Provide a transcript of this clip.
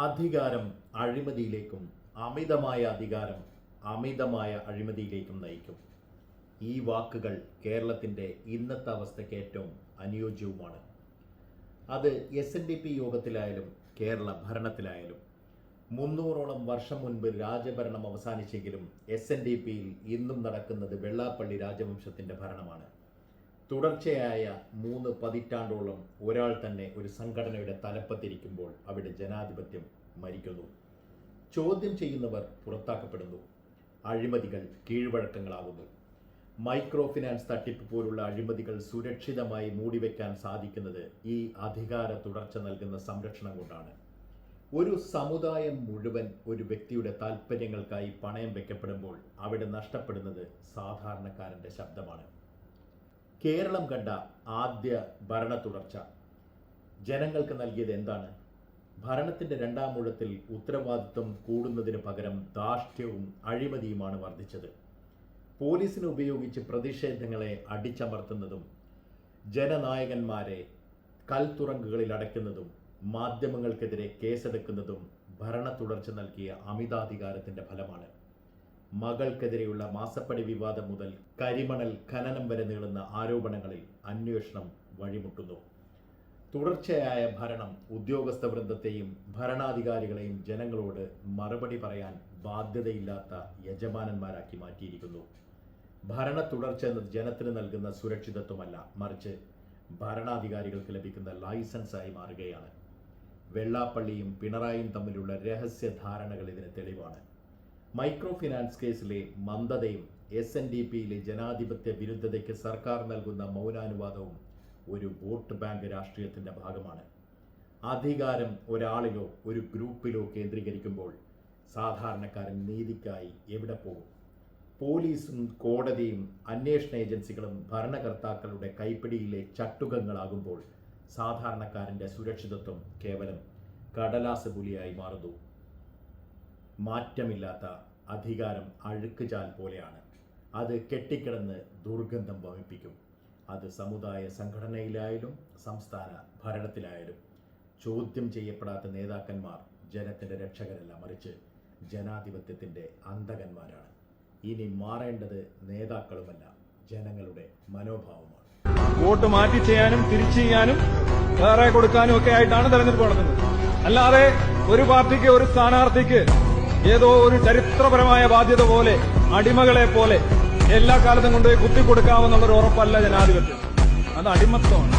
അധികാരം അഴിമതിയിലേക്കും അമിതമായ അധികാരം അമിതമായ അഴിമതിയിലേക്കും നയിക്കും. ഈ വാക്കുകൾ കേരളത്തിൻ്റെ ഇന്നത്തെ അവസ്ഥയ്ക്ക് ഏറ്റവും അനുയോജ്യവുമാണ്. അത് SNDP യോഗത്തിലായാലും കേരള ഭരണത്തിലായാലും. 300ഓളം വർഷം മുൻപ് രാജഭരണം അവസാനിച്ചെങ്കിലും SNDPയിൽ ഇന്നും നടക്കുന്നത് വെള്ളാപ്പള്ളി രാജവംശത്തിൻ്റെ ഭരണമാണ്. തുടർച്ചയായ 3 പതിറ്റാണ്ടോളം ഒരാൾ തന്നെ ഒരു സംഘടനയുടെ തലപ്പത്തിരിക്കുമ്പോൾ അവിടെ ജനാധിപത്യം മരിക്കുന്നു. ചോദ്യം ചെയ്യുന്നവർ പുറത്താക്കപ്പെടുന്നു. അഴിമതികൾ കീഴ്വഴക്കങ്ങളാകുന്നു. മൈക്രോ ഫിനാൻസ് തട്ടിപ്പ് പോലുള്ള അഴിമതികൾ സുരക്ഷിതമായി മൂടിവെക്കാൻ സാധിക്കുന്നത് ഈ അധികാര തുടർച്ച നൽകുന്ന സംരക്ഷണം കൊണ്ടാണ്. ഒരു സമുദായം മുഴുവൻ ഒരു വ്യക്തിയുടെ താൽപ്പര്യങ്ങൾക്കായി പണയം വെക്കപ്പെടുമ്പോൾ അവിടെ നഷ്ടപ്പെടുന്നത് സാധാരണക്കാരൻ്റെ ശബ്ദമാണ്. കേരളം കണ്ട ആദ്യ ഭരണ തുടർച്ച ജനങ്ങൾക്ക് നൽകിയത് എന്താണ്? ഭരണത്തിൻ്റെ രണ്ടാം ഊഴത്തിൽ ഉത്തരവാദിത്വം കൂടുന്നതിന് പകരം ധാർഷ്ട്യവും അഴിമതിയുമാണ് വർദ്ധിച്ചത്. പോലീസിനെ ഉപയോഗിച്ച് പ്രതിഷേധങ്ങളെ അടിച്ചമർത്തുന്നതും ജനനായകന്മാരെ കൽത്തുറങ്കുകളിൽ അടയ്ക്കുന്നതും മാധ്യമങ്ങൾക്കെതിരെ കേസെടുക്കുന്നതും ഭരണ തുടർച്ച നൽകിയ അമിതാധികാരത്തിൻ്റെ ഫലമാണ്. മകൾക്കെതിരെയുള്ള മാസപ്പടി വിവാദം മുതൽ കരിമണൽ ഖനനം വരെ നീളുന്ന ആരോപണങ്ങളിൽ അന്വേഷണം വഴിമുട്ടുന്നു. തുടർച്ചയായ ഭരണം ഉദ്യോഗസ്ഥ വൃന്ദത്തെയും ഭരണാധികാരികളെയും ജനങ്ങളോട് മറുപടി പറയാൻ ബാധ്യതയില്ലാത്ത യജമാനന്മാരാക്കി മാറ്റിയിരിക്കുന്നു. ഭരണ തുടർച്ച എന്നത് ജനത്തിന് നൽകുന്ന സുരക്ഷിതത്വമല്ല, മറിച്ച് ഭരണാധികാരികൾക്ക് ലഭിക്കുന്ന ലൈസൻസായി മാറുകയാണ്. വെള്ളാപ്പള്ളിയും പിണറായിയും തമ്മിലുള്ള രഹസ്യ ധാരണകൾ ഇതിന് തെളിവാണ്. മൈക്രോ ഫിനാൻസ് കേസിലെ മന്ദതയും SNDPയിലെ ജനാധിപത്യ വിരുദ്ധതയ്ക്ക് സർക്കാർ നൽകുന്ന മൗനാനുവാദവും ഒരു വോട്ട് ബാങ്ക് രാഷ്ട്രീയത്തിൻ്റെ ഭാഗമാണ്. അധികാരം ഒരാളിലോ ഒരു ഗ്രൂപ്പിലോ കേന്ദ്രീകരിക്കുമ്പോൾ സാധാരണക്കാരൻ നീതിക്കായി എവിടെ പോകും? പോലീസും കോടതിയും അന്വേഷണ ഏജൻസികളും ഭരണകർത്താക്കളുടെ കൈപ്പിടിയിലെ ചട്ടുകങ്ങളാകുമ്പോൾ സാധാരണക്കാരൻ്റെ സുരക്ഷിതത്വം കേവലം കടലാസ് പുലിയായി മാറുന്നു. മാറ്റമില്ലാത്ത അധികാരം അഴുക്കുചാൽ പോലെയാണ്. അത് കെട്ടിക്കിടന്ന് ദുർഗന്ധം വമിപ്പിക്കും. അത് സമുദായ സംഘടനയിലായാലും സംസ്ഥാന ഭരണത്തിലായാലും. ചോദ്യം ചെയ്യപ്പെടാത്ത നേതാക്കന്മാർ ജനത്തിൻ്റെ രക്ഷകരല്ല, മറിച്ച് ജനാധിപത്യത്തിൻ്റെ അന്തകന്മാരാണ്. ഇനി മാറേണ്ടത് നേതാക്കളുമല്ല, ജനങ്ങളുടെ മനോഭാവമാണ്. വോട്ട് മാറ്റി ചെയ്യാനും തിരിച്ചു ചെയ്യാനും വേറെ കൊടുക്കാനും ഒക്കെ ആയിട്ടാണ് തെരഞ്ഞെടുപ്പ് നടത്തുന്നത്. അല്ലാതെ ഒരു പാർട്ടിക്ക് ഒരു സ്ഥാനാർത്ഥിക്ക് ഏതോ ഒരു ചരിത്രപരമായ ബാധ്യത പോലെ അടിമകളെ പോലെ എല്ലാ കാലത്തും കൊണ്ടുപോയി കുത്തിക്കൊടുക്കാമെന്നുള്ളൊരു ഉറപ്പല്ല ജനാധിപത്യം. അത് അടിമത്വമാണ്.